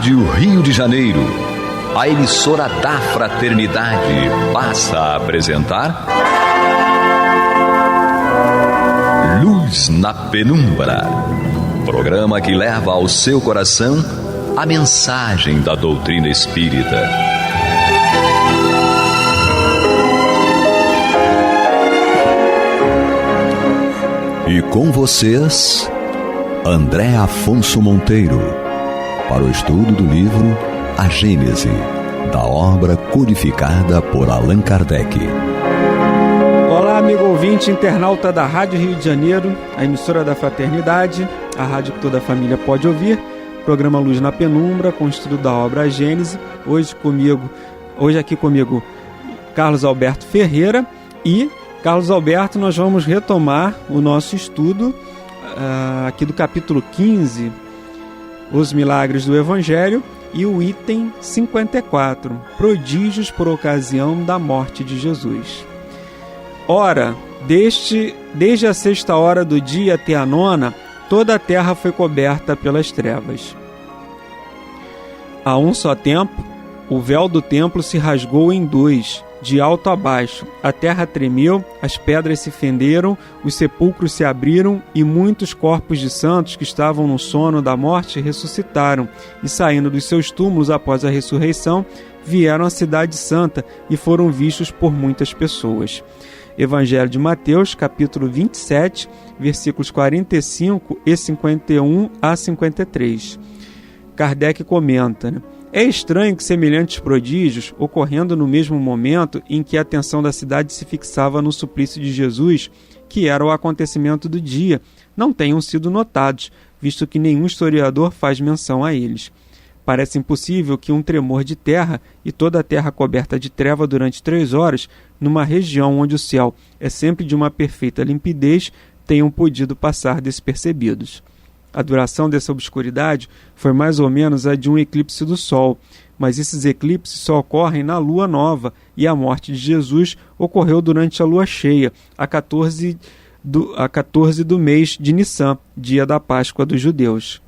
Rádio Rio de Janeiro, a emissora da Fraternidade, passa a apresentar Luz na Penumbra, programa que leva ao seu coração a mensagem da doutrina espírita. E com vocês, André Afonso Monteiro, para o estudo do livro A Gênese, da obra codificada por Allan Kardec. Olá, amigo ouvinte, internauta da Rádio Rio de Janeiro, a emissora da Fraternidade, a rádio que toda a família pode ouvir, programa Luz na Penumbra, com o estudo da obra A Gênese. Hoje aqui comigo, Carlos Alberto Ferreira. E, Carlos Alberto, nós vamos retomar o nosso estudo aqui do capítulo 15, Os Milagres do Evangelho, e o item 54, Prodígios por ocasião da morte de Jesus. Ora, desde a 6ª hora do dia até a 9ª, toda a terra foi coberta pelas trevas. A um só tempo, o véu do templo se rasgou em dois, de alto a baixo. A terra tremeu, as pedras se fenderam, os sepulcros se abriram e muitos corpos de santos que estavam no sono da morte ressuscitaram e, saindo dos seus túmulos após a ressurreição, vieram à cidade santa e foram vistos por muitas pessoas. Evangelho de Mateus, capítulo 27, versículos 45 e 51 a 53. Kardec comenta, É estranho que semelhantes prodígios, ocorrendo no mesmo momento em que a atenção da cidade se fixava no suplício de Jesus, que era o acontecimento do dia, não tenham sido notados, visto que nenhum historiador faz menção a eles. Parece impossível que um tremor de terra e toda a terra coberta de treva durante 3 horas, numa região onde o céu é sempre de uma perfeita limpidez, tenham podido passar despercebidos. A duração dessa obscuridade foi mais ou menos a de um eclipse do Sol, mas esses eclipses só ocorrem na lua nova e a morte de Jesus ocorreu durante a lua cheia, a 14 do mês de Nissan, dia da Páscoa dos judeus.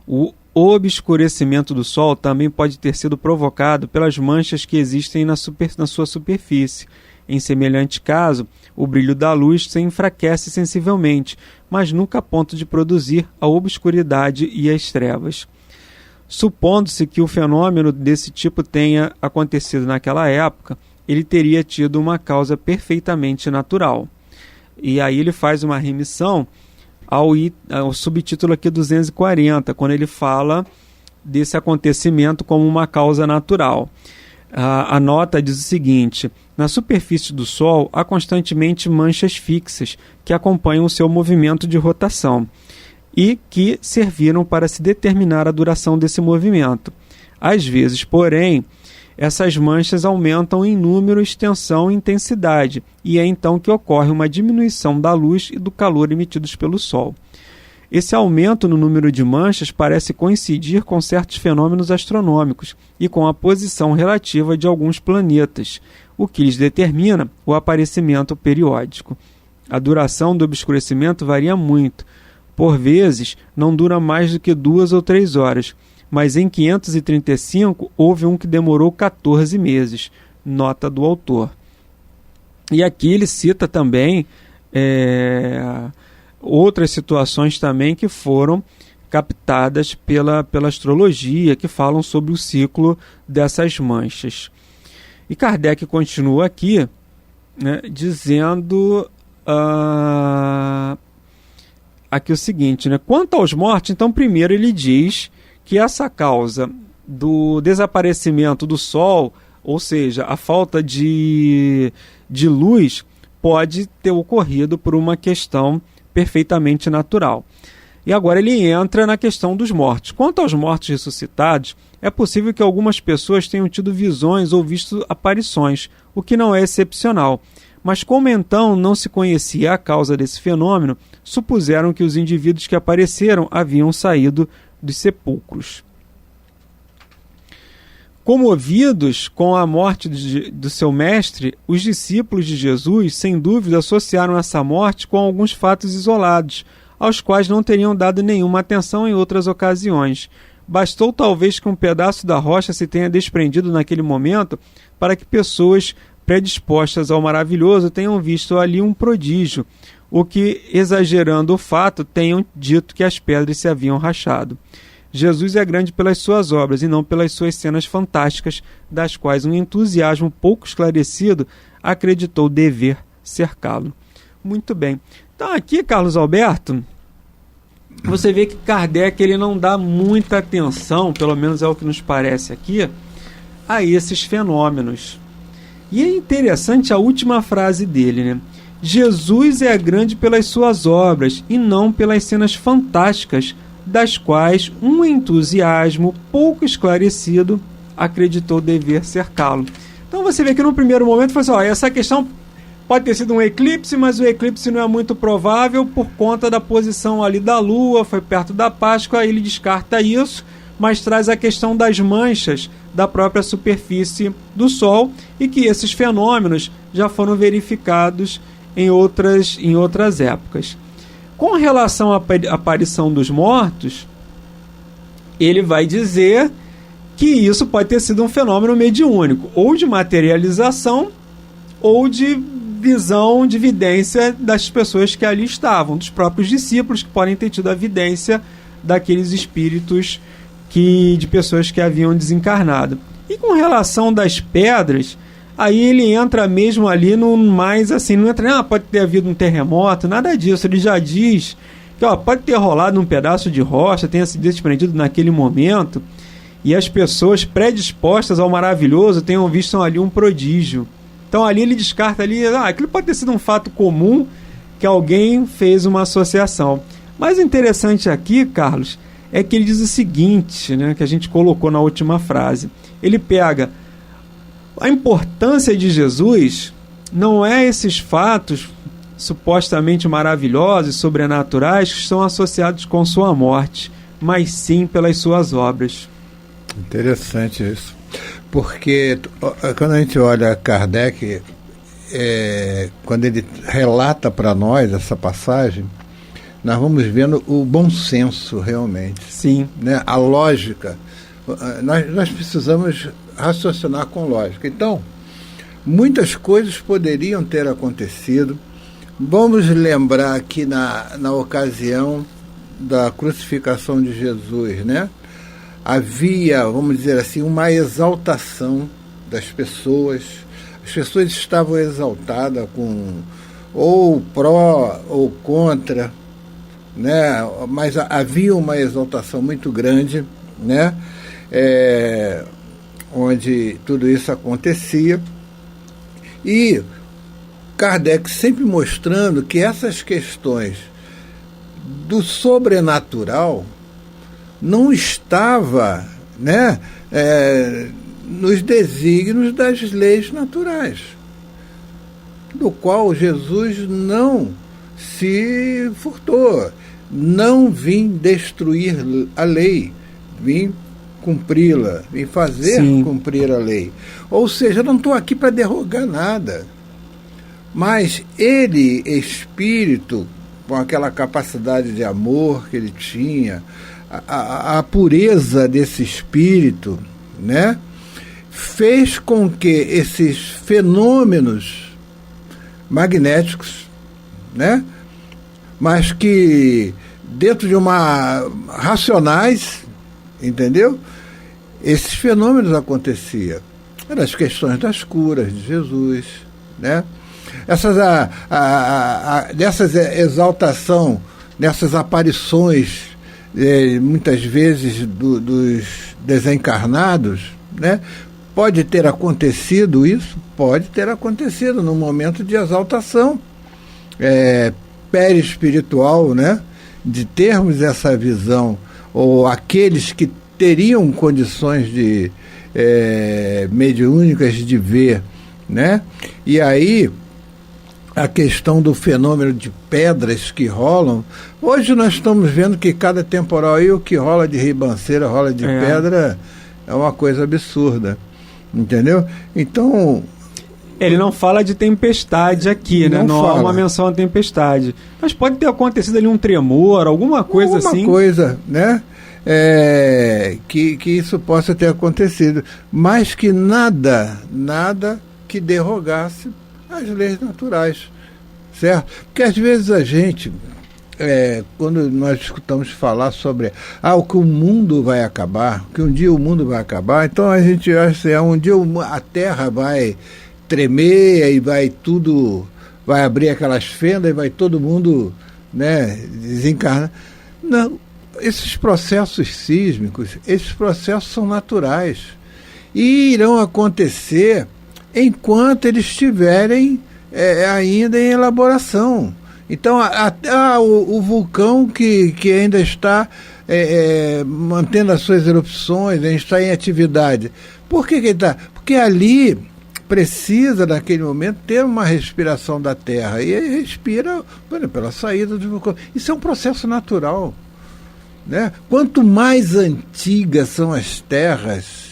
O obscurecimento do Sol também pode ter sido provocado pelas manchas que existem na sua superfície. Em semelhante caso, o brilho da luz se enfraquece sensivelmente, mas nunca a ponto de produzir a obscuridade e as trevas. Supondo-se que o fenômeno desse tipo tenha acontecido naquela época, ele teria tido uma causa perfeitamente natural. E aí ele faz uma remissão ao subtítulo aqui 240, quando ele fala desse acontecimento como uma causa natural. A nota diz o seguinte: na superfície do Sol há constantemente manchas fixas que acompanham o seu movimento de rotação e que serviram para se determinar a duração desse movimento. Às vezes, porém, essas manchas aumentam em número, extensão e intensidade, e é então que ocorre uma diminuição da luz e do calor emitidos pelo Sol. Esse aumento no número de manchas parece coincidir com certos fenômenos astronômicos e com a posição relativa de alguns planetas, o que lhes determina o aparecimento periódico. A duração do obscurecimento varia muito. Por vezes, não dura mais do que 2 ou 3 horas, mas em 535 houve um que demorou 14 meses, nota do autor. E aqui ele cita também outras situações também que foram captadas pela astrologia, que falam sobre o ciclo dessas manchas. E Kardec continua aqui, dizendo aqui o seguinte, quanto aos mortos, então primeiro ele diz que essa causa do desaparecimento do Sol, ou seja, a falta de luz, pode ter ocorrido por uma questão perfeitamente natural. E agora ele entra na questão dos mortos. Quanto aos mortos ressuscitados, é possível que algumas pessoas tenham tido visões ou visto aparições, o que não é excepcional. Mas como então não se conhecia a causa desse fenômeno, supuseram que os indivíduos que apareceram haviam saído dos sepulcros. Comovidos com a morte do seu mestre, os discípulos de Jesus, sem dúvida, associaram essa morte com alguns fatos isolados, aos quais não teriam dado nenhuma atenção em outras ocasiões. Bastou talvez que um pedaço da rocha se tenha desprendido naquele momento para que pessoas predispostas ao maravilhoso tenham visto ali um prodígio, o que, exagerando o fato, tenham dito que as pedras se haviam rachado. Jesus é grande pelas suas obras e não pelas suas cenas fantásticas, das quais um entusiasmo pouco esclarecido acreditou dever cercá-lo. Muito bem. Então aqui, Carlos Alberto, você vê que Kardec ele não dá muita atenção, pelo menos é o que nos parece aqui, a esses fenômenos. E é interessante a última frase dele, né? Jesus é grande pelas suas obras e não pelas cenas fantásticas, das quais um entusiasmo pouco esclarecido acreditou dever cercá-lo. Então você vê que no primeiro momento foi assim, essa questão pode ter sido um eclipse, mas o eclipse não é muito provável por conta da posição ali da Lua, foi perto da Páscoa, ele descarta isso, mas traz a questão das manchas da própria superfície do Sol e que esses fenômenos já foram verificados em outras épocas. Com relação à aparição dos mortos, ele vai dizer que isso pode ter sido um fenômeno mediúnico, ou de materialização, ou de visão, de vidência das pessoas que ali estavam, dos próprios discípulos que podem ter tido a vidência daqueles espíritos de pessoas que haviam desencarnado. E com relação das pedras, aí ele entra mesmo ali no mais assim, não entra, pode ter havido um terremoto, nada disso. Ele já diz que pode ter rolado um pedaço de rocha, tenha se desprendido naquele momento, e as pessoas predispostas ao maravilhoso tenham visto ali um prodígio. Então ali ele descarta ali, aquilo pode ter sido um fato comum que alguém fez uma associação. Mas o interessante aqui, Carlos, é que ele diz o seguinte, né, que a gente colocou na última frase. Ele pega a importância de Jesus, não é esses fatos supostamente maravilhosos e sobrenaturais que estão associados com sua morte, mas sim pelas suas obras. Interessante isso, porque quando a gente olha Kardec, quando ele relata para nós essa passagem, nós vamos vendo o bom senso realmente. Sim. Né? A lógica. Nós precisamos raciocinar com lógica. Então, muitas coisas poderiam ter acontecido. Vamos lembrar aqui na ocasião da crucificação de Jesus, né? Havia, vamos dizer assim, uma exaltação das pessoas. As pessoas estavam exaltadas com ou pró ou contra, né? Mas havia uma exaltação muito grande, né? Onde tudo isso acontecia, e Kardec sempre mostrando que essas questões do sobrenatural não estava, né, nos desígnios das leis naturais, do qual Jesus não se furtou, não vim destruir a lei, vim cumpri-la, vim fazer Sim. cumprir a lei. Ou seja, eu não estou aqui para derrogar nada. Mas ele, espírito, com aquela capacidade de amor que ele tinha, a pureza desse espírito, né, fez com que esses fenômenos magnéticos, né, mas que dentro de racionais, entendeu? Esses fenômenos aconteciam. Eram as questões das curas de Jesus, né? Dessas exaltação, nessas aparições, muitas vezes dos desencarnados, né? Pode ter acontecido isso? Pode ter acontecido num momento de exaltação perispiritual, né? De termos essa visão, ou aqueles que teriam condições de mediúnicas de ver, né? E aí a questão do fenômeno de pedras que rolam, hoje nós estamos vendo que cada temporal aí, o que rola de ribanceira, rola de pedra, é uma coisa absurda, entendeu? Então ele não fala de tempestade aqui, né? Não há uma menção à tempestade, mas pode ter acontecido ali um tremor, alguma coisa assim, coisa, né? que isso possa ter acontecido, mas que nada que derrogasse as leis naturais, certo? Porque às vezes a gente, quando nós escutamos falar sobre o que o mundo vai acabar, que um dia o mundo vai acabar, então a gente acha assim, um dia a Terra vai tremer e vai abrir aquelas fendas e vai todo mundo, né, desencarnar. Não, esses processos sísmicos, esses processos são naturais e irão acontecer enquanto eles estiverem ainda em elaboração. Então, o vulcão que ainda está mantendo as suas erupções, ainda está em atividade. Por que ele está? Porque ali precisa, naquele momento, ter uma respiração da Terra. E ele respira pela saída do vulcão. Isso é um processo natural, né? Quanto mais antigas são as terras,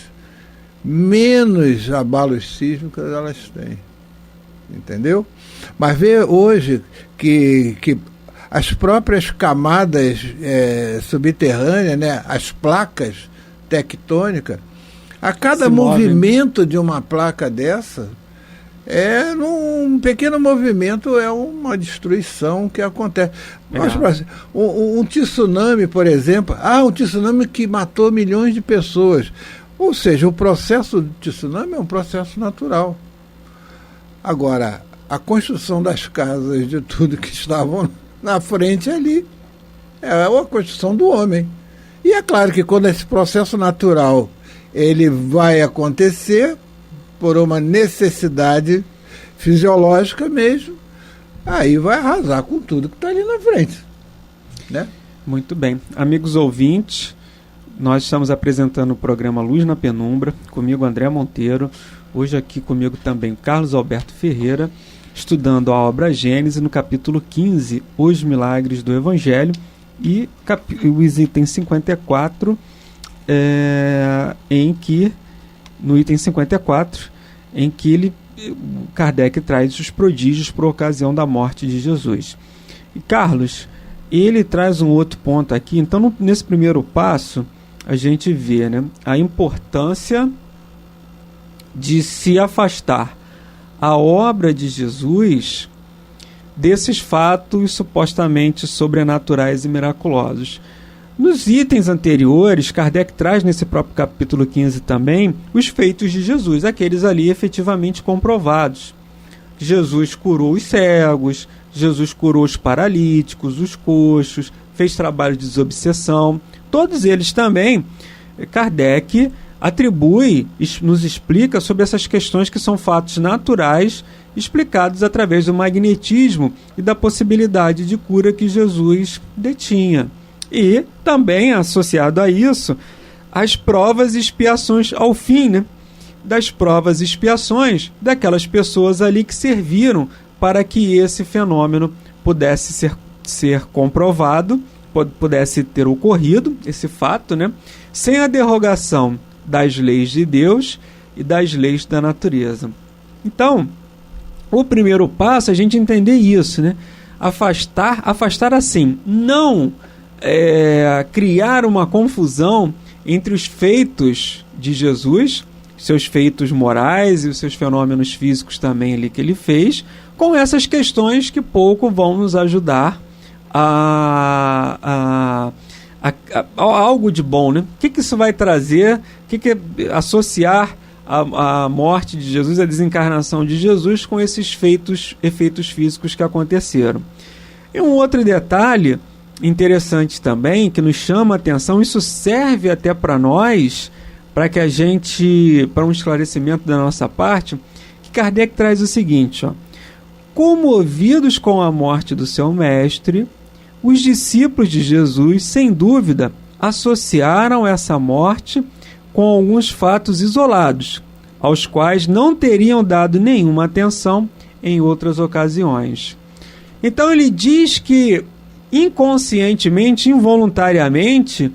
menos abalos sísmicos elas têm. Entendeu? Mas vê hoje que as próprias camadas subterrâneas, né, as placas tectônicas, a cada movimento de uma placa dessa, num pequeno movimento, é uma destruição que acontece. Um tsunami, por exemplo, um tsunami que matou milhões de pessoas. Ou seja, o processo do tsunami é um processo natural. Agora, a construção das casas, de tudo que estavam na frente ali, é uma construção do homem. E é claro que quando esse processo natural ele vai acontecer por uma necessidade fisiológica mesmo, aí vai arrasar com tudo que está ali na frente, né? Muito bem. Amigos ouvintes, nós estamos apresentando o programa Luz na Penumbra, comigo André Monteiro, hoje aqui comigo também Carlos Alberto Ferreira, estudando a obra Gênesis no capítulo 15, Os Milagres do Evangelho, e os itens 54, no item 54, em que Kardec traz os prodígios por ocasião da morte de Jesus. E Carlos, ele traz um outro ponto aqui. Então, nesse primeiro passo, a gente vê, né, a importância de se afastar a obra de Jesus desses fatos supostamente sobrenaturais e miraculosos. Nos itens anteriores, Kardec traz nesse próprio capítulo 15 também os feitos de Jesus, aqueles ali efetivamente comprovados. Jesus curou os cegos, Jesus curou os paralíticos, os coxos, fez trabalho de desobsessão. Todos eles também, Kardec atribui, nos explica sobre essas questões que são fatos naturais, explicados através do magnetismo e da possibilidade de cura que Jesus detinha. E também, associado a isso, as provas e expiações ao fim, né, das provas e expiações daquelas pessoas ali que serviram para que esse fenômeno pudesse ser comprovado, pudesse ter ocorrido, esse fato, né, sem a derrogação das leis de Deus e das leis da natureza. Então, o primeiro passo é a gente entender isso, né? Afastar assim, não criar uma confusão entre os feitos de Jesus, seus feitos morais e os seus fenômenos físicos também ali que ele fez, com essas questões que pouco vão nos ajudar a algo de bom, né? O que isso vai trazer? O que associar a morte de Jesus, a desencarnação de Jesus com esses efeitos físicos que aconteceram? E um outro detalhe interessante também, que nos chama a atenção, isso serve até para nós, para que a gente, para um esclarecimento da nossa parte, que Kardec traz o seguinte, comovidos com a morte do seu mestre, os discípulos de Jesus, sem dúvida, associaram essa morte com alguns fatos isolados, aos quais não teriam dado nenhuma atenção em outras ocasiões. Então ele diz que, inconscientemente, involuntariamente,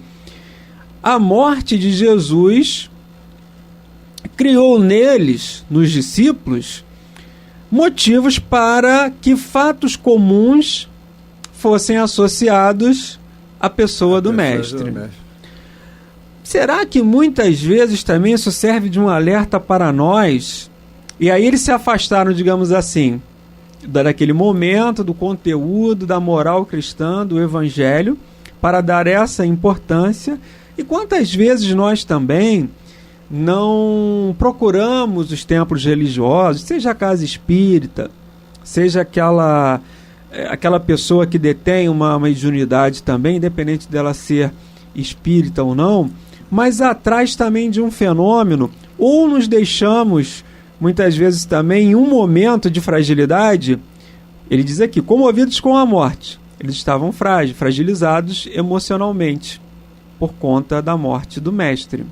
a morte de Jesus criou neles, nos discípulos, motivos para que fatos comuns fossem associados à pessoa do mestre. será que muitas vezes também isso serve de um alerta para nós? E aí eles se afastaram, digamos assim, daquele momento, do conteúdo, da moral cristã, do evangelho, para dar essa importância. E quantas vezes nós também não procuramos os templos religiosos, seja a casa espírita, seja aquela pessoa que detém uma mediunidade também, independente dela ser espírita ou não, mas atrás também de um fenômeno, ou nos deixamos, muitas vezes também, em um momento de fragilidade. Ele diz aqui, comovidos com a morte, eles estavam fragilizados emocionalmente, por conta da morte do mestre.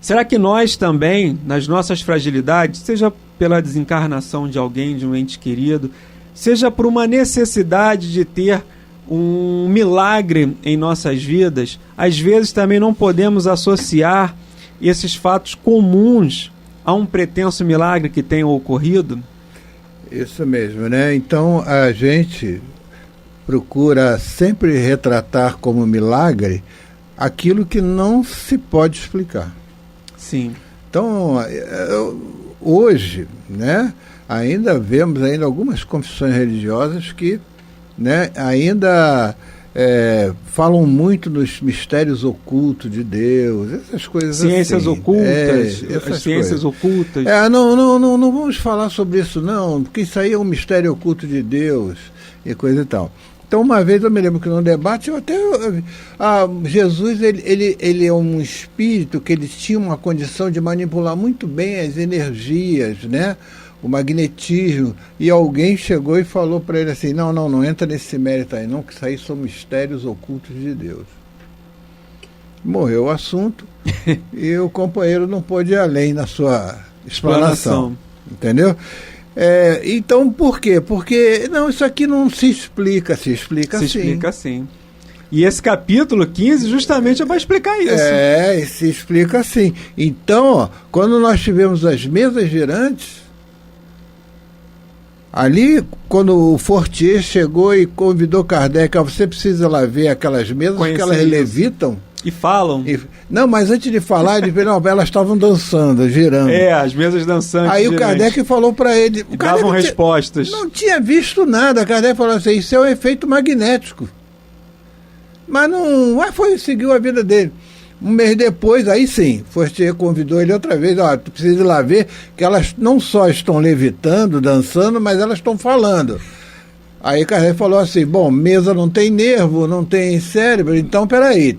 Será que nós também, nas nossas fragilidades, seja pela desencarnação de alguém, de um ente querido, seja por uma necessidade de ter um milagre em nossas vidas, às vezes também não podemos associar esses fatos comuns a um pretenso milagre que tenha ocorrido? Isso mesmo, né? Então a gente procura sempre retratar como milagre aquilo que não se pode explicar. Sim. Então, hoje, né, ainda vemos algumas confissões religiosas que, né, ainda falam muito nos mistérios ocultos de Deus, essas coisas ciências assim. Ocultas, Essas as ciências coisas. ocultas. Não vamos falar sobre isso não, porque isso aí é um mistério oculto de Deus e coisa e tal. Então, uma vez eu me lembro que num debate, Jesus ele é um espírito que ele tinha uma condição de manipular muito bem as energias, né? O magnetismo, e alguém chegou e falou para ele assim, não entra nesse mérito aí não, que isso aí são mistérios ocultos de Deus. Morreu o assunto e o companheiro não pôde ir além na sua explanação. Entendeu? Então, por quê? Porque, isso aqui não se explica, se explica sim. Se explica sim. E esse capítulo 15 justamente é para explicar isso. Se explica sim. Então, quando nós tivemos as mesas girantes, ali, quando o Fortier chegou e convidou Kardec, você precisa lá ver aquelas mesas que elas levitam. E falam. Não, mas antes de falar, elas estavam dançando, girando. As mesas dançantes. Aí o Kardec falou para ele... E davam respostas. Não tinha visto nada. Kardec falou assim, isso é um efeito magnético. Mas não... seguiu a vida dele. Um mês depois, aí sim, Fortier convidou ele outra vez, tu precisa ir lá ver que elas não só estão levitando, dançando, mas elas estão falando. Aí Kardec falou assim, mesa não tem nervo, não tem cérebro, então peraí,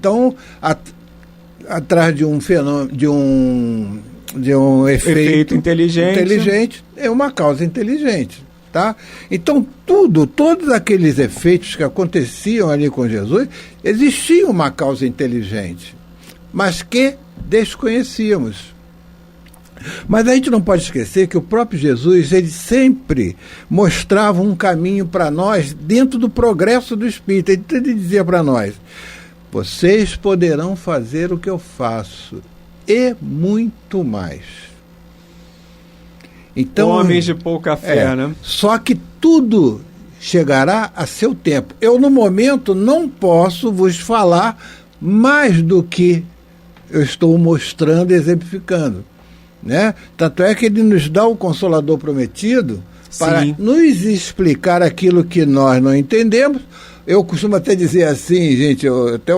atrás de um fenômeno, de um efeito inteligente é uma causa inteligente, tá? Então todos aqueles efeitos que aconteciam ali com Jesus, existia uma causa inteligente, mas que desconhecíamos. Mas a gente não pode esquecer que o próprio Jesus, ele sempre mostrava um caminho para nós dentro do progresso do Espírito. Ele dizia para nós, vocês poderão fazer o que eu faço e muito mais. Então, homens de pouca fé, né? Só que tudo chegará a seu tempo. Eu, no momento, não posso vos falar mais do que eu estou mostrando e exemplificando. Né? Tanto é que ele nos dá o Consolador prometido para nos explicar aquilo que nós não entendemos. Eu costumo até dizer assim, gente, até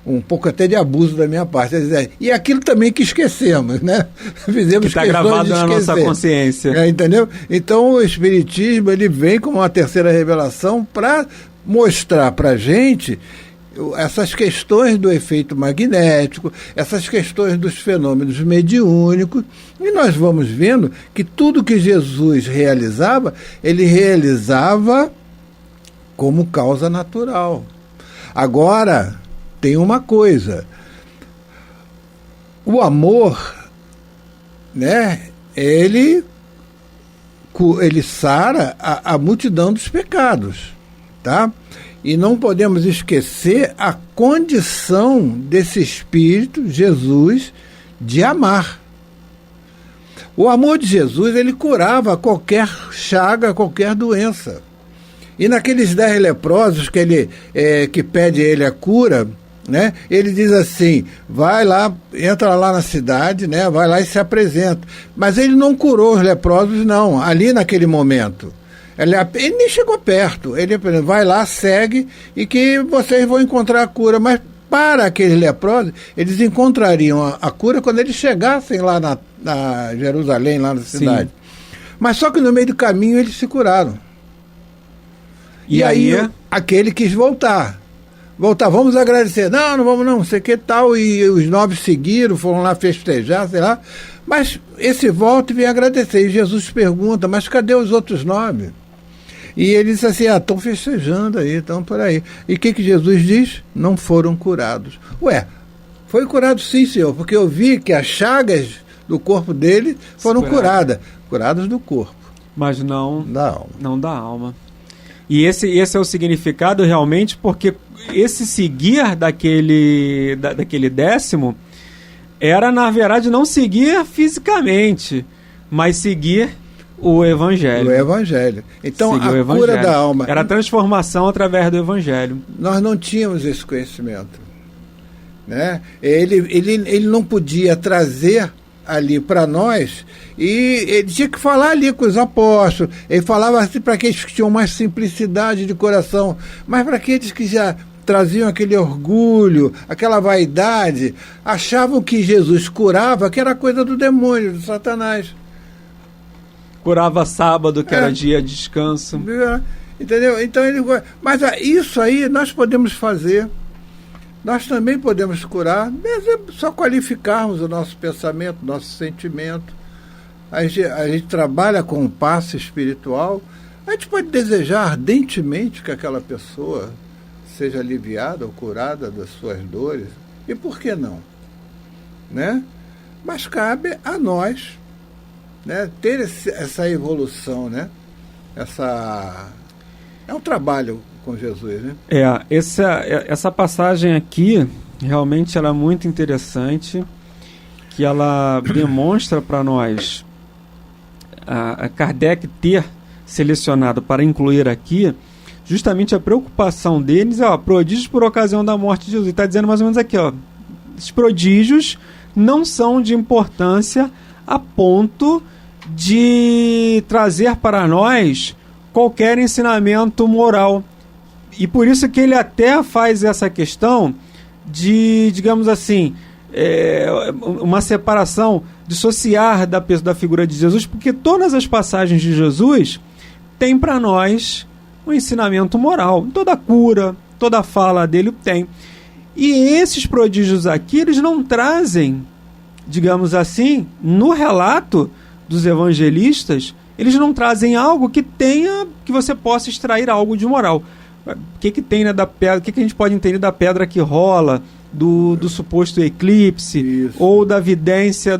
um pouco até de abuso da minha parte, e aquilo também que esquecemos, né? Fizemos que está gravado na nossa consciência. Entendeu? Então o Espiritismo ele vem como uma terceira revelação para mostrar para a gente essas questões do efeito magnético, essas questões dos fenômenos mediúnicos, e nós vamos vendo que tudo que Jesus realizava, ele realizava como causa natural. Agora, tem uma coisa, o amor, né, ele sara a multidão dos pecados, tá? E não podemos esquecer a condição desse Espírito, Jesus, de amar. O amor de Jesus, ele curava qualquer chaga, qualquer doença. E naqueles 10 leprosos que pede a ele a cura, né? Ele diz assim, vai lá, entra lá na cidade, né? Vai lá e se apresenta. Mas ele não curou os leprosos, não, ali naquele momento. Ele nem chegou perto. Ele vai lá, segue, e que vocês vão encontrar a cura. Mas para aqueles leprosos, eles encontrariam a cura quando eles chegassem lá na Jerusalém, lá na cidade. Sim. Mas só que no meio do caminho eles se curaram. E aí aquele quis voltar, vamos agradecer. Não vamos não, sei que tal. E os 9 seguiram, foram lá festejar, sei lá. Mas esse volta e vem agradecer. E Jesus pergunta, mas cadê os outros 9? E ele diz assim, estão festejando aí, estão por aí. E o que Jesus diz? Não foram curados. Ué, foi curado sim, Senhor, porque eu vi que as chagas do corpo dele foram curadas do corpo. Mas não da alma. E esse é o significado realmente, porque esse seguir daquele 10º era, na verdade, não seguir fisicamente, mas seguir o Evangelho. O Evangelho. Então, a cura da alma... Era a transformação através do Evangelho. Nós não tínhamos esse conhecimento, né? Ele não podia trazer ali para nós, e ele tinha que falar ali com os apóstolos. Ele falava assim para aqueles que tinham mais simplicidade de coração, mas para aqueles que já traziam aquele orgulho, aquela vaidade, achavam que Jesus curava, que era coisa do demônio, do Satanás. Curava sábado, que era dia de descanso. Entendeu? Então mas isso aí nós podemos fazer. Nós também podemos curar, mesmo só qualificarmos o nosso pensamento, nosso sentimento. A gente trabalha com um passe espiritual. A gente pode desejar ardentemente que aquela pessoa seja aliviada ou curada das suas dores. E por que não? Né? Mas cabe a nós, né, ter essa evolução, né? É um trabalho com Jesus, né? Essa passagem aqui realmente ela é muito interessante, que ela demonstra para nós a Kardec ter selecionado para incluir aqui justamente a preocupação deles, prodígios por ocasião da morte de Jesus. Está dizendo mais ou menos aqui, os prodígios não são de importância a ponto de trazer para nós qualquer ensinamento moral. E por isso que ele até faz essa questão de, digamos assim, uma separação, dissociar da figura de Jesus, porque todas as passagens de Jesus têm para nós um ensinamento moral. Toda cura, toda fala dele tem. E esses prodígios aqui, eles não trazem, digamos assim, no relato dos evangelistas, eles não trazem algo que você possa extrair algo de moral. O que tem, né, da pedra? O que a gente pode entender da pedra que rola, do suposto eclipse? Isso. Ou da vidência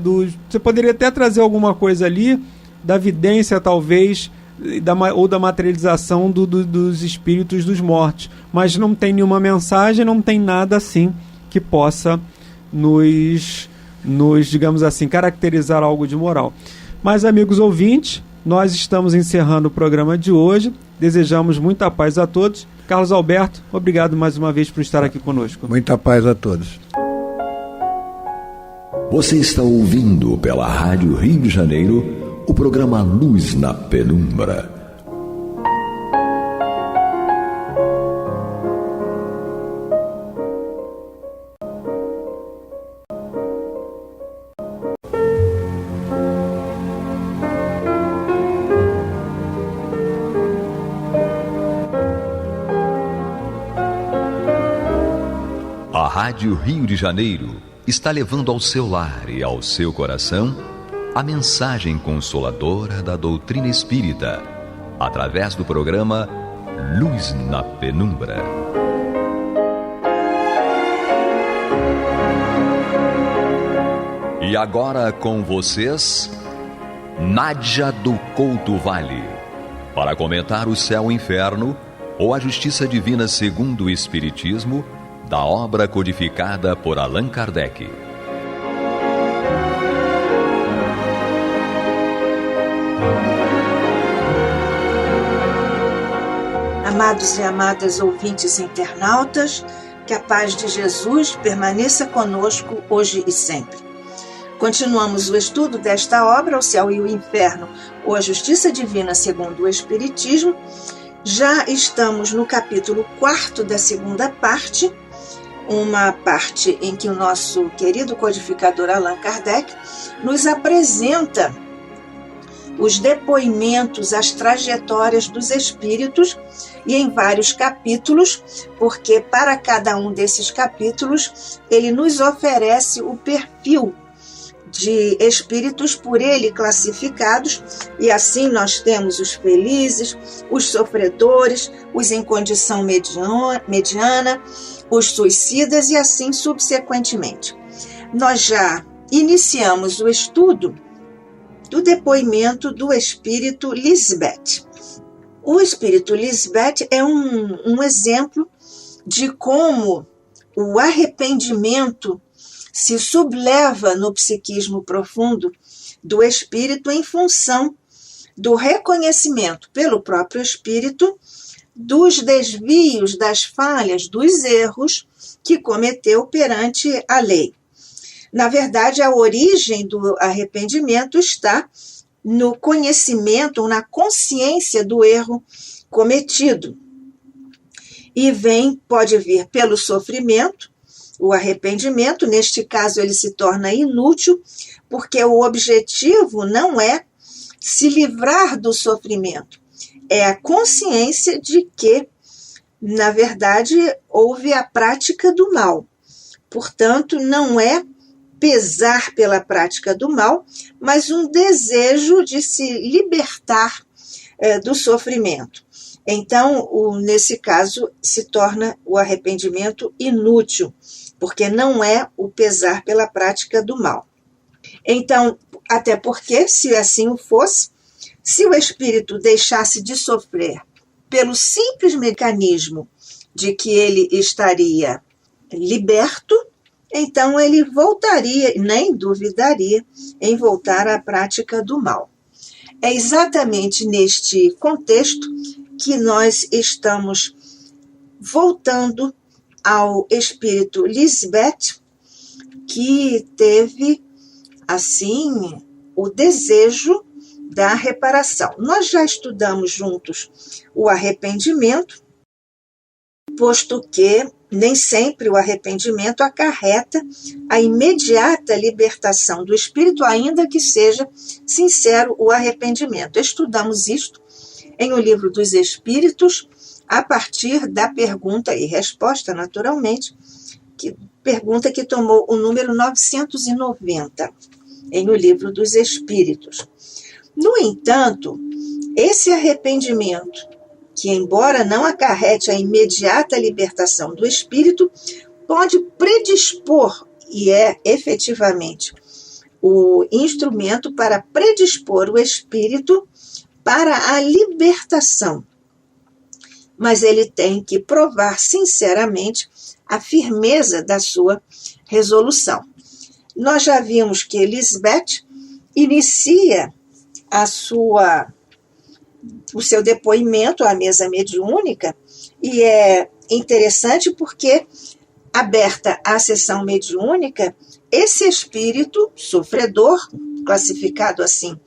você poderia até trazer alguma coisa ali da vidência, talvez, ou da materialização dos espíritos dos mortos, mas não tem nenhuma mensagem, não tem nada assim que possa nos, digamos assim, caracterizar algo de moral. Mas, amigos ouvintes, nós estamos encerrando o programa de hoje. Desejamos muita paz a todos. Carlos Alberto, obrigado mais uma vez por estar aqui conosco. Muita paz a todos. Você está ouvindo pela Rádio Rio de Janeiro o programa Luz na Penumbra. A Rádio Rio de Janeiro está levando ao seu lar e ao seu coração a mensagem consoladora da doutrina espírita, através do programa Luz na Penumbra. E agora com vocês, Nádia do Couto Vale, para comentar o céu e inferno ou a justiça divina segundo o Espiritismo, da obra codificada por Allan Kardec. Amados e amadas ouvintes internautas, Que a paz de Jesus permaneça conosco hoje e sempre. Continuamos o estudo desta obra, O Céu e o Inferno, ou a Justiça Divina segundo o Espiritismo. Já estamos no capítulo 4 da segunda parte, uma parte em que o nosso querido codificador Allan Kardec nos apresenta os depoimentos, as trajetórias dos espíritos, e em vários capítulos, porque para cada um desses capítulos ele nos oferece o perfil de espíritos por ele classificados, e assim nós temos os felizes, os sofredores, os em condição mediana, os suicidas e assim subsequentemente. Nós já iniciamos o estudo do depoimento do espírito Lisbeth. O espírito Lisbeth é um exemplo de como o arrependimento se subleva no psiquismo profundo do espírito em função do reconhecimento pelo próprio espírito dos desvios, das falhas, dos erros que cometeu perante a lei. Na verdade, a origem do arrependimento está no conhecimento ou na consciência do erro cometido. E pode vir pelo sofrimento, o arrependimento, neste caso ele se torna inútil, porque o objetivo não é se livrar do sofrimento, é a consciência de que, na verdade, houve a prática do mal. Portanto, não é pesar pela prática do mal, mas um desejo de se libertar do sofrimento. Então, nesse caso, se torna o arrependimento inútil, porque não é o pesar pela prática do mal. Então, até porque, se assim o fosse, se o espírito deixasse de sofrer pelo simples mecanismo de que ele estaria liberto, então ele voltaria, nem duvidaria, em voltar à prática do mal. É exatamente neste contexto que nós estamos voltando ao espírito Lisbeth, que teve, assim, o desejo da reparação. Nós já estudamos juntos o arrependimento, posto que nem sempre o arrependimento acarreta a imediata libertação do espírito, ainda que seja sincero o arrependimento. Estudamos isto em O Livro dos Espíritos, a partir da pergunta e resposta, naturalmente, pergunta que tomou o número 990, em O Livro dos Espíritos. No entanto, esse arrependimento, que embora não acarrete a imediata libertação do espírito, pode predispor, e é efetivamente o instrumento para predispor o espírito para a libertação. Mas ele tem que provar sinceramente a firmeza da sua resolução. Nós já vimos que Lisbeth inicia o seu depoimento à mesa mediúnica, e é interessante porque, aberta a sessão mediúnica, esse espírito sofredor, classificado assim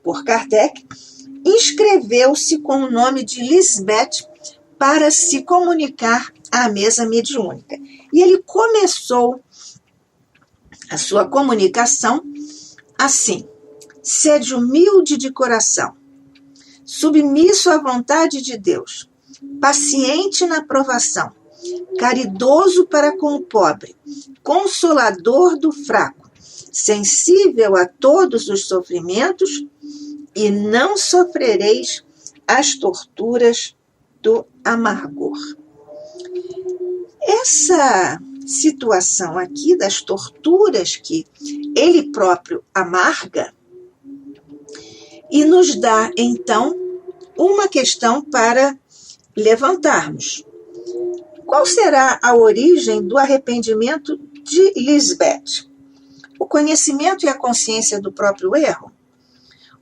por Kardec, inscreveu-se com o nome de Lisbeth para se comunicar à mesa mediúnica. E ele começou a sua comunicação assim: sede humilde de coração, submisso à vontade de Deus, paciente na provação, caridoso para com o pobre, consolador do fraco, sensível a todos os sofrimentos, e não sofrereis as torturas do amargor. Essa situação aqui das torturas que ele próprio amarga, e nos dá, então, uma questão para levantarmos. Qual será a origem do arrependimento de Lisbeth? O conhecimento e a consciência do próprio erro?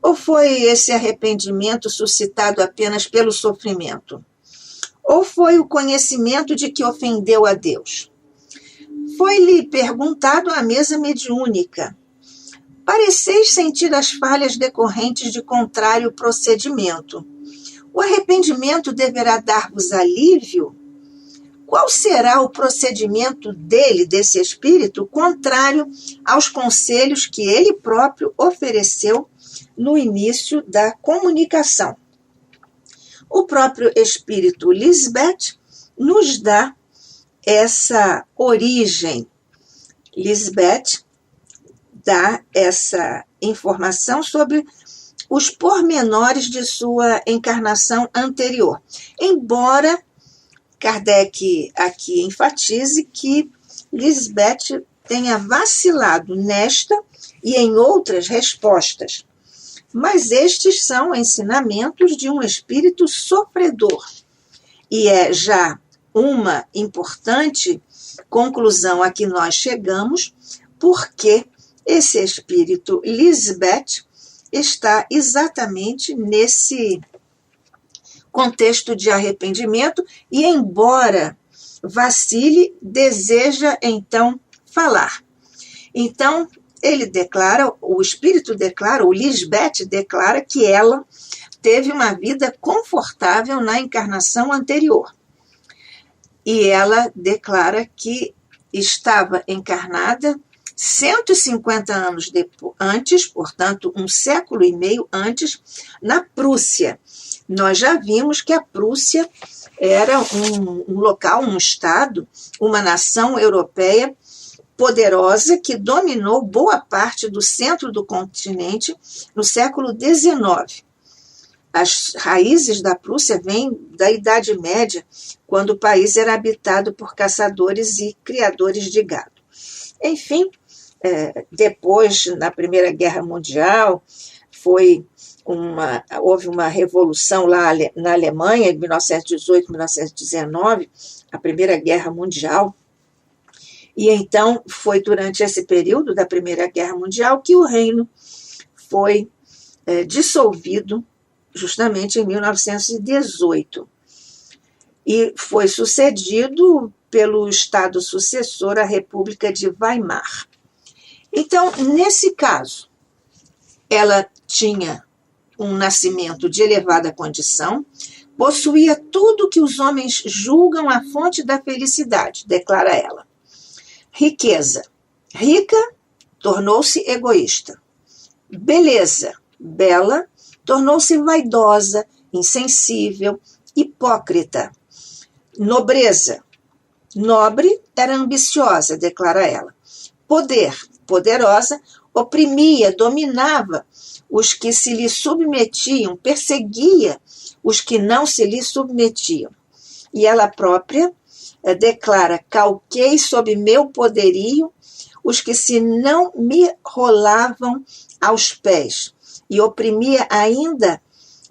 Ou foi esse arrependimento suscitado apenas pelo sofrimento? Ou foi o conhecimento de que ofendeu a Deus? Foi-lhe perguntado à mesa mediúnica: pareceis sentir as falhas decorrentes de contrário procedimento. O arrependimento deverá dar-vos alívio? Qual será o procedimento desse espírito, contrário aos conselhos que ele próprio ofereceu no início da comunicação? O próprio espírito Lisbeth nos dá essa origem. Lisbeth dá essa informação sobre os pormenores de sua encarnação anterior. Embora Kardec aqui enfatize que Lisbeth tenha vacilado nesta e em outras respostas. Mas estes são ensinamentos de um espírito sofredor. E é já uma importante conclusão a que nós chegamos, porque esse espírito Lisbeth está exatamente nesse contexto de arrependimento e, embora vacile, deseja então falar. Então, ele declara, o espírito declara, o Lisbeth declara que ela teve uma vida confortável na encarnação anterior. E ela declara que estava encarnada 150 anos antes, portanto, 1,5 século antes, na Prússia. Nós já vimos que a Prússia era um local, um estado, uma nação europeia poderosa que dominou boa parte do centro do continente no século XIX. As raízes da Prússia vêm da Idade Média, quando o país era habitado por caçadores e criadores de gado. Enfim, depois, na Primeira Guerra Mundial, houve uma revolução lá na Alemanha, em 1918, 1919, a Primeira Guerra Mundial. E então foi durante esse período da Primeira Guerra Mundial que o reino foi dissolvido, justamente em 1918. E foi sucedido pelo Estado sucessor, a República de Weimar. Então, nesse caso, ela tinha um nascimento de elevada condição, possuía tudo que os homens julgam a fonte da felicidade, declara ela. Riqueza. Rica, tornou-se egoísta. Beleza. Bela, tornou-se vaidosa, insensível, hipócrita. Nobreza. Nobre, era ambiciosa, declara ela. Poder. Poderosa, oprimia, dominava os que se lhe submetiam, perseguia os que não se lhe submetiam. E ela própria declara: calquei sob meu poderio os que se não me rolavam aos pés, e oprimia ainda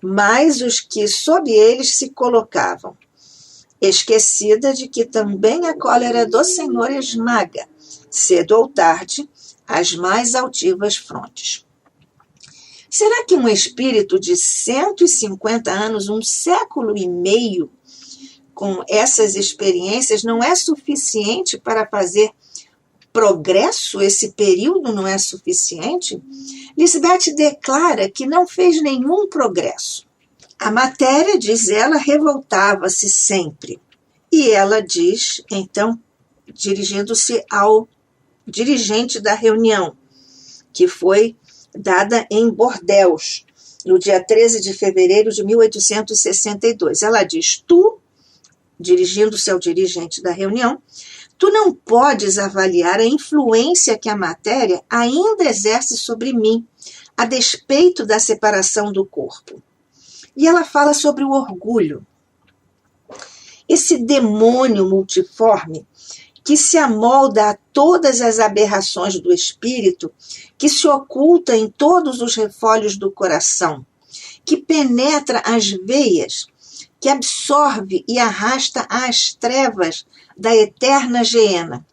mais os que sob eles se colocavam, esquecida de que também a cólera do Senhor esmaga, cedo ou tarde, as mais altivas frontes. Será que um espírito de 150 anos, 1,5 século, com essas experiências, não é suficiente para fazer progresso? Esse período não é suficiente? Lisbeth declara que não fez nenhum progresso. A matéria, diz ela, revoltava-se sempre. E ela diz, então, dirigindo-se ao dirigente da reunião, que foi dada em Bordeaux, no dia 13 de fevereiro de 1862. Ela diz: tu, dirigindo-se ao dirigente da reunião, tu não podes avaliar a influência que a matéria ainda exerce sobre mim, a despeito da separação do corpo. E ela fala sobre o orgulho. Esse demônio multiforme que se amolda a todas as aberrações do espírito, que se oculta em todos os refolhos do coração, que penetra as veias, que absorve e arrasta às trevas da eterna geena.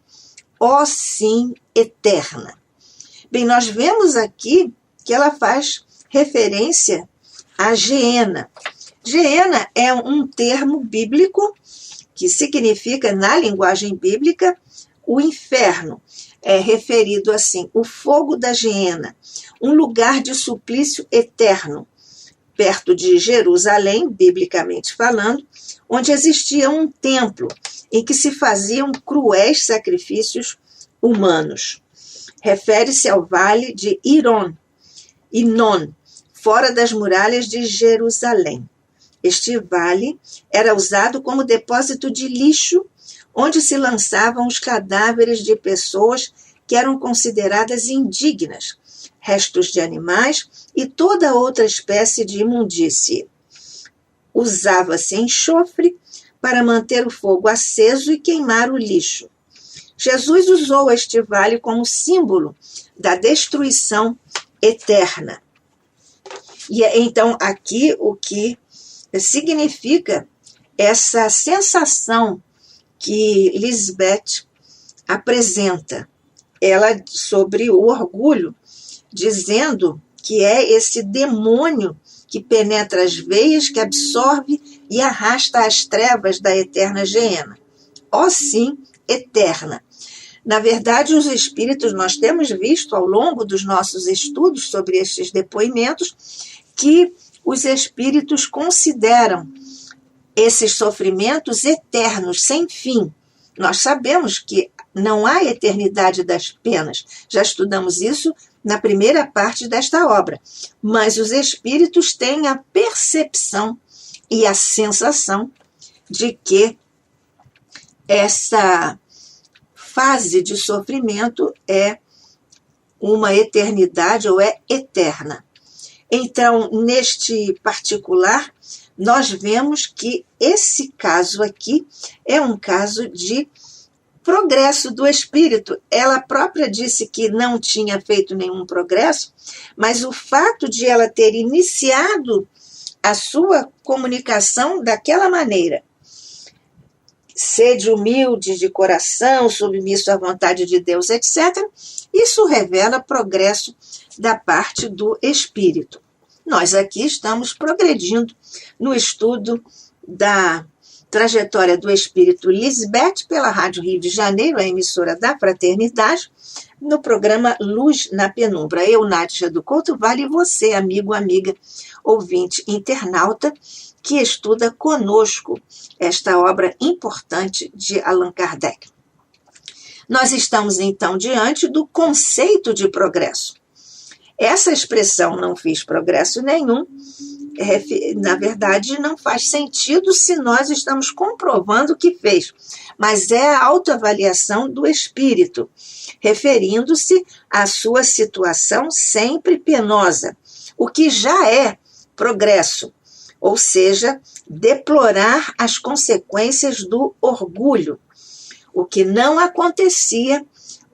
Ó sim, eterna. Bem, nós vemos aqui que ela faz referência à geena. Geena é um termo bíblico que significa, na linguagem bíblica, o inferno. É referido assim, o fogo da Geena, um lugar de suplício eterno, perto de Jerusalém, biblicamente falando, onde existia um templo em que se faziam cruéis sacrifícios humanos. Refere-se ao vale de Inon, fora das muralhas de Jerusalém. Este vale era usado como depósito de lixo, onde se lançavam os cadáveres de pessoas que eram consideradas indignas, restos de animais e toda outra espécie de imundície. Usava-se enxofre para manter o fogo aceso e queimar o lixo. Jesus usou este vale como símbolo da destruição eterna. E então aqui o que significa essa sensação que Lisbeth apresenta, ela sobre o orgulho, dizendo que é esse demônio que penetra as veias, que absorve e arrasta as trevas da eterna Geena. Ó sim, eterna. Na verdade, os espíritos, nós temos visto ao longo dos nossos estudos sobre estes depoimentos, que os espíritos consideram esses sofrimentos eternos, sem fim. Nós sabemos que não há eternidade das penas. Já estudamos isso na primeira parte desta obra. Mas os espíritos têm a percepção e a sensação de que essa fase de sofrimento é uma eternidade ou é eterna. Então, neste particular, nós vemos que esse caso aqui é um caso de progresso do espírito. Ela própria disse que não tinha feito nenhum progresso, mas o fato de ela ter iniciado a sua comunicação daquela maneira, sede humilde de coração, submisso à vontade de Deus, etc., isso revela progresso da parte do espírito. Nós aqui estamos progredindo no estudo da trajetória do espírito Lisbeth pela Rádio Rio de Janeiro, a emissora da Fraternidade, no programa Luz na Penumbra. Eu, Nádia do Couto Vale, e você, amigo, amiga, ouvinte, internauta, que estuda conosco esta obra importante de Allan Kardec. Nós estamos, então, diante do conceito de progresso. Essa expressão, não fiz progresso nenhum, na verdade, não faz sentido se nós estamos comprovando que fez, mas é a autoavaliação do espírito, referindo-se à sua situação sempre penosa, o que já é progresso, ou seja, deplorar as consequências do orgulho, o que não acontecia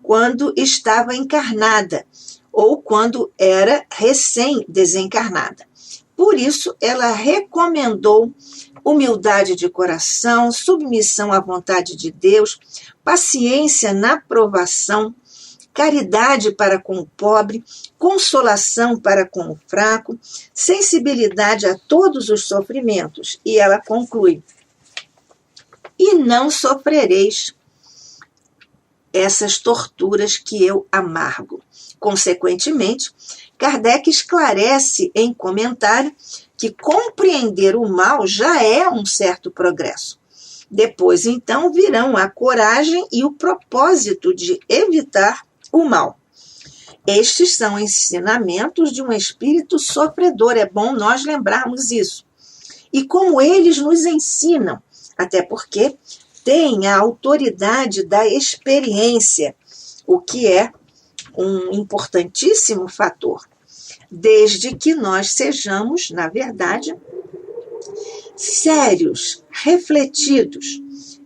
quando estava encarnada ou quando era recém-desencarnada. Por isso, ela recomendou humildade de coração, submissão à vontade de Deus, paciência na provação, caridade para com o pobre, consolação para com o fraco, sensibilidade a todos os sofrimentos. E ela conclui: e não sofrereis essas torturas que eu amargo. Consequentemente, Kardec esclarece em comentário que compreender o mal já é um certo progresso. Depois, então, virão a coragem e o propósito de evitar o mal. Estes são ensinamentos de um espírito sofredor, é bom nós lembrarmos isso. E como eles nos ensinam, até porque têm a autoridade da experiência, o que é um importantíssimo fator, desde que nós sejamos, na verdade, sérios, refletidos.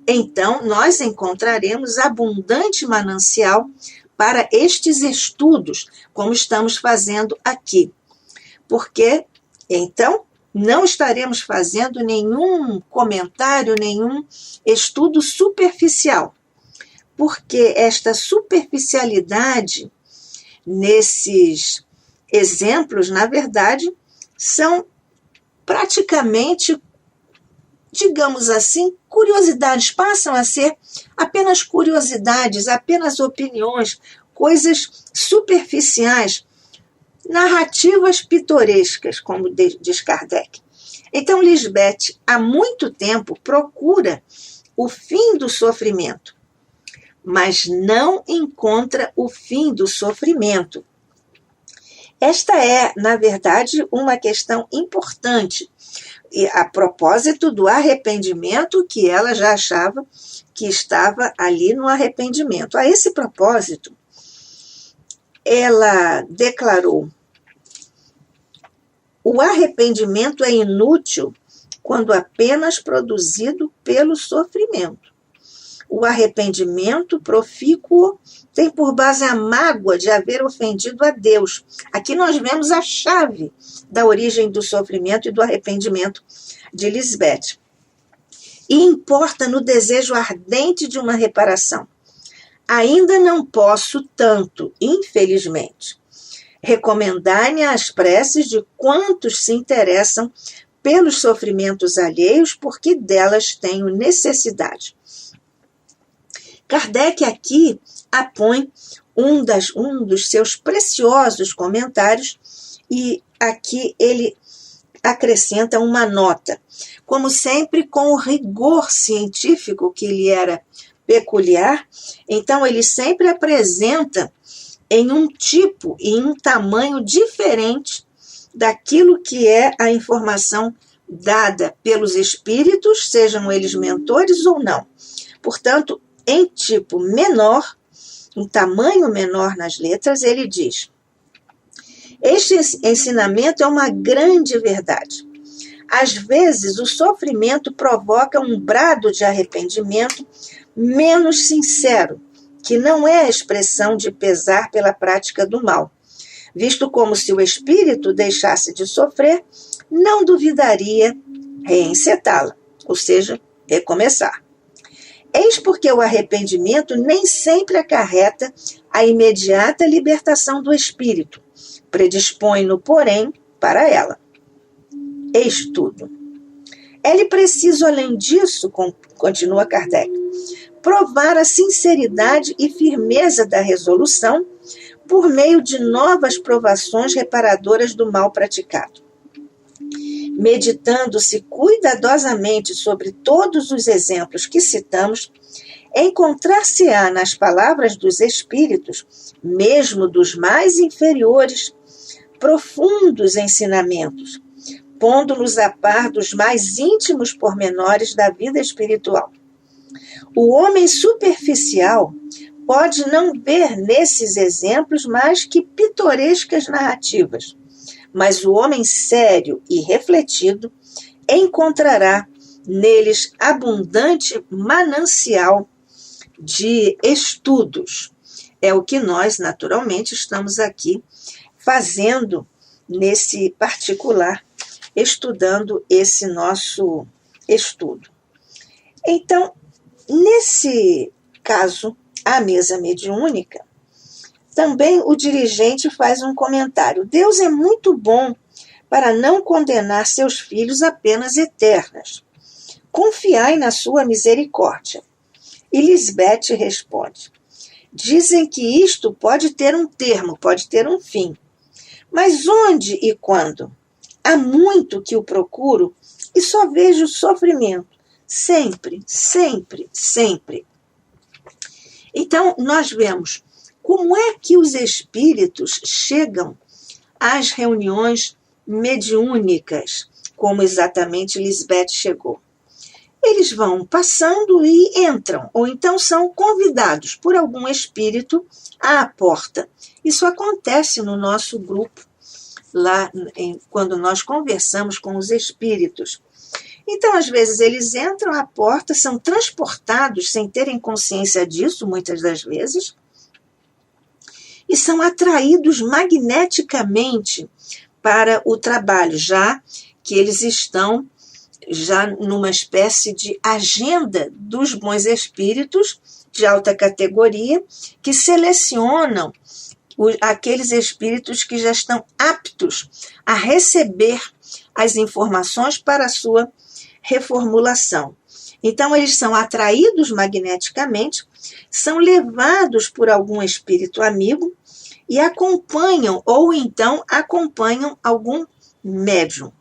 Então, nós encontraremos abundante manancial para estes estudos, como estamos fazendo aqui. Porque, então, não estaremos fazendo nenhum comentário, nenhum estudo superficial. Porque esta superficialidade nesses exemplos, na verdade, são praticamente, digamos assim, curiosidades, passam a ser apenas curiosidades, apenas opiniões, coisas superficiais, narrativas pitorescas, como diz Kardec. Então, Lisbeth, há muito tempo, procura o fim do sofrimento, mas não encontra o fim do sofrimento. Esta é, na verdade, uma questão importante, e a propósito do arrependimento, que ela já achava que estava ali no arrependimento. A esse propósito, ela declarou: o arrependimento é inútil quando apenas produzido pelo sofrimento. O arrependimento profícuo tem por base a mágoa de haver ofendido a Deus. Aqui nós vemos a chave da origem do sofrimento e do arrependimento de Lisbeth. E importa no desejo ardente de uma reparação. Ainda não posso tanto, infelizmente, recomendar-me as preces de quantos se interessam pelos sofrimentos alheios, porque delas tenho necessidade. Kardec aqui apõe um dos seus preciosos comentários, e aqui ele acrescenta uma nota. Como sempre, com o rigor científico que lhe era peculiar, então ele sempre apresenta em um tipo e em um tamanho diferente daquilo que é a informação dada pelos espíritos, sejam eles mentores ou não. Portanto, em tipo menor, um tamanho menor nas letras, ele diz: este ensinamento é uma grande verdade. Às vezes, o sofrimento provoca um brado de arrependimento menos sincero, que não é a expressão de pesar pela prática do mal. Visto como se o espírito deixasse de sofrer, não duvidaria reencetá-la, ou seja, recomeçar. Eis porque o arrependimento nem sempre acarreta a imediata libertação do espírito, predispõe-no, porém, para ela. Eis tudo. É-lhe preciso, além disso, continua Kardec, provar a sinceridade e firmeza da resolução por meio de novas provações reparadoras do mal praticado. Meditando-se cuidadosamente sobre todos os exemplos que citamos, encontrar-se-á nas palavras dos espíritos, mesmo dos mais inferiores, profundos ensinamentos, pondo-nos a par dos mais íntimos pormenores da vida espiritual. O homem superficial pode não ver nesses exemplos mais que pitorescas narrativas, mas o homem sério e refletido encontrará neles abundante manancial de estudos. É o que nós, naturalmente, estamos aqui fazendo nesse particular, estudando esse nosso estudo. Então, nesse caso, a mesa mediúnica, também o dirigente faz um comentário. Deus é muito bom para não condenar seus filhos a penas eternas. Confiai na sua misericórdia. E Lisbeth responde: dizem que isto pode ter um termo, pode ter um fim. Mas onde e quando? Há muito que o procuro e só vejo sofrimento. Sempre, sempre, sempre. Então, nós vemos como é que os espíritos chegam às reuniões mediúnicas, como exatamente Lisbeth chegou. Eles vão passando e entram, ou então são convidados por algum espírito à porta. Isso acontece no nosso grupo, lá quando nós conversamos com os espíritos. Então, às vezes, eles entram à porta, são transportados sem terem consciência disso, muitas das vezes, e são atraídos magneticamente para o trabalho, já que eles estão já numa espécie de agenda dos bons espíritos de alta categoria, que selecionam aqueles espíritos que já estão aptos a receber as informações para a sua reformulação. Então, eles são atraídos magneticamente, são levados por algum espírito amigo e acompanham, ou então acompanham algum médium.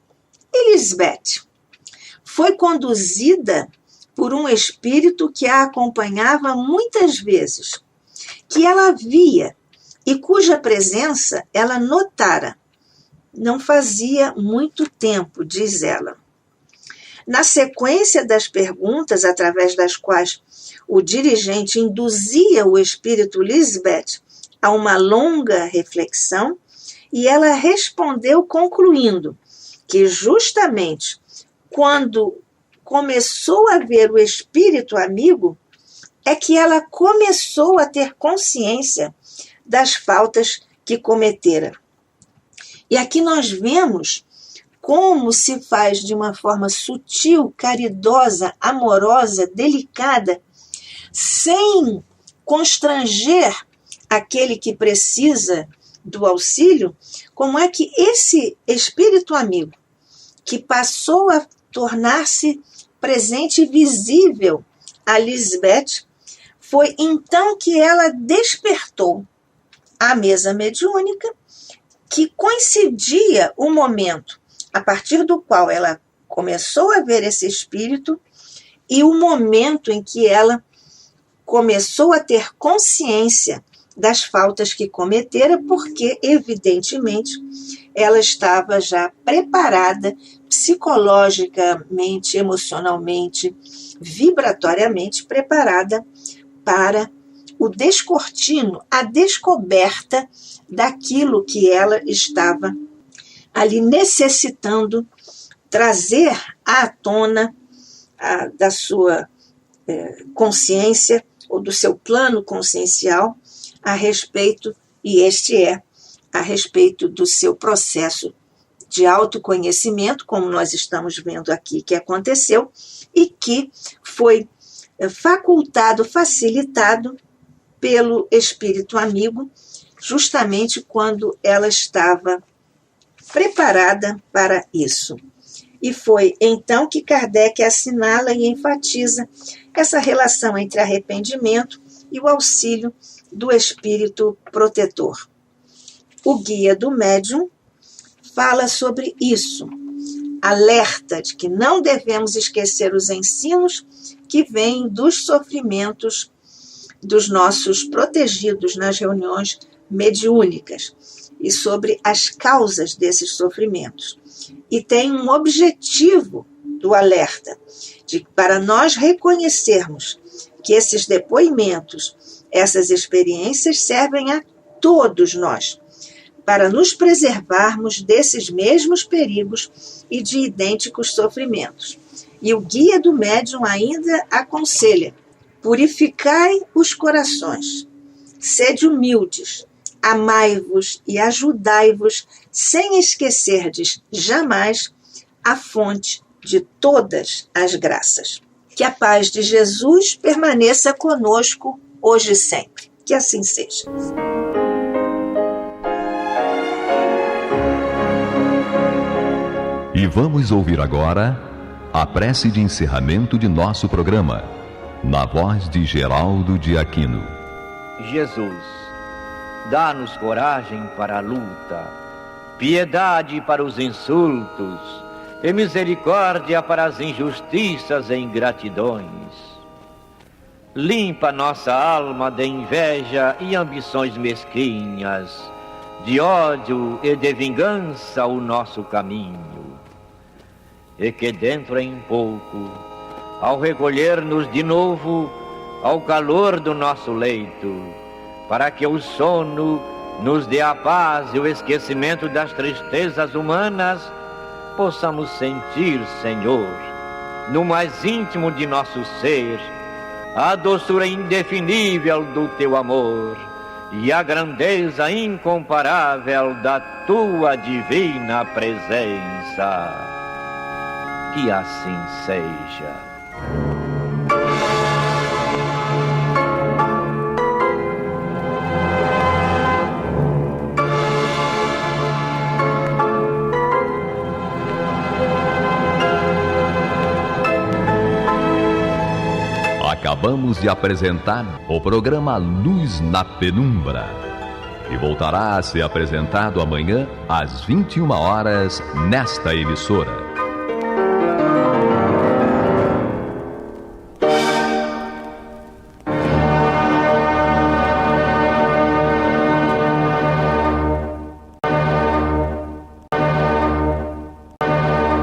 Elizabeth foi conduzida por um espírito que a acompanhava muitas vezes, que ela via e cuja presença ela notara. Não fazia muito tempo, diz ela. Na sequência das perguntas, através das quais o dirigente induzia o espírito Elizabeth a uma longa reflexão, e ela respondeu concluindo que justamente quando começou a ver o espírito amigo, é que ela começou a ter consciência das faltas que cometera. E aqui nós vemos como se faz de uma forma sutil, caridosa, amorosa, delicada, sem constranger aquele que precisa do auxílio, como é que esse espírito amigo, que passou a tornar-se presente e visível a Lisbeth, foi então que ela despertou a mesa mediúnica, que coincidia o momento a partir do qual ela começou a ver esse espírito e o momento em que ela começou a ter consciência das faltas que cometera, porque, evidentemente, ela estava já preparada psicologicamente, emocionalmente, vibratoriamente preparada para o descortino, a descoberta daquilo que ela estava ali necessitando trazer à tona da sua consciência ou do seu plano consciencial a respeito, e este é a respeito do seu processo de autoconhecimento, como nós estamos vendo aqui que aconteceu, e que foi facultado, facilitado pelo espírito amigo, justamente quando ela estava preparada para isso. E foi então que Kardec assinala e enfatiza essa relação entre arrependimento e o auxílio do espírito protetor. O Guia do Médium fala sobre isso, alerta de que não devemos esquecer os ensinos que vêm dos sofrimentos dos nossos protegidos nas reuniões mediúnicas e sobre as causas desses sofrimentos. E tem um objetivo do alerta, de para nós reconhecermos que esses depoimentos, essas experiências servem a todos nós, para nos preservarmos desses mesmos perigos e de idênticos sofrimentos. E o Guia do Médium ainda aconselha: purificai os corações, sede humildes, amai-vos e ajudai-vos, sem esquecerdes jamais a fonte de todas as graças. Que a paz de Jesus permaneça conosco hoje e sempre. Que assim seja. E vamos ouvir agora a prece de encerramento de nosso programa, na voz de Geraldo de Aquino. Jesus, dá-nos coragem para a luta, piedade para os insultos e misericórdia para as injustiças e ingratidões. Limpa nossa alma de inveja e ambições mesquinhas, de ódio e de vingança o nosso caminho. E que dentro em pouco, ao recolher-nos de novo ao calor do nosso leito, para que o sono nos dê a paz e o esquecimento das tristezas humanas, possamos sentir, Senhor, no mais íntimo de nosso ser, a doçura indefinível do Teu amor e a grandeza incomparável da Tua divina presença. Que assim seja. acabamos de apresentar o programa Luz na Penumbra, que voltará a ser apresentado amanhã às 21 horas nesta emissora.